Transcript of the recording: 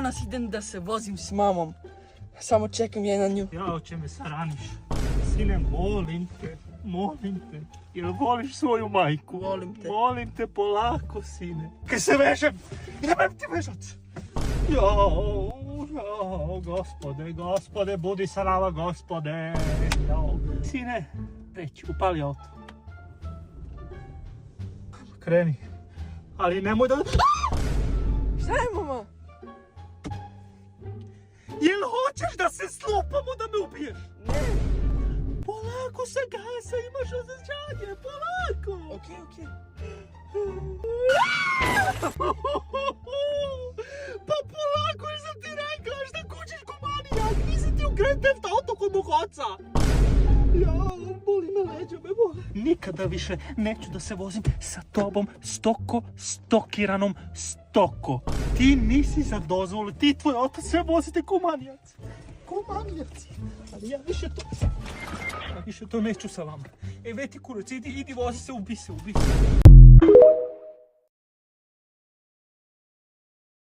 danas idem da se vozim s mamom. Samo čekam je na nju. Jao, će me saraniš. Sine, molim te. Jel voliš svoju majku? Volim te. Molim te, polako, sine. Kaj se vežem? Idem ti vežat. Jao, gospode, budi sa nama, gospode. Jao. Sine, već, upali auto. Kreni. Ali nemoj da... Šta je, mama? Jel hoćeš da se slupamo da me ubiješ? Ne. Polako se gasa, imaš osjećanje, polako. Okej. Pa polako, nisam ti rekla šta kućiš ko manijak, nisi ti u Grand Theft Auto kod mog oca. Ja, boli me leđa, me boli. Nikada više neću da se vozim sa tobom stokiranom stoko. Ti nisi za dozvolu, ti i tvoj otac sve vozite ko manijaci. Ali ja više to neću sa vama. Veti kurac, idi vozi se, ubi se.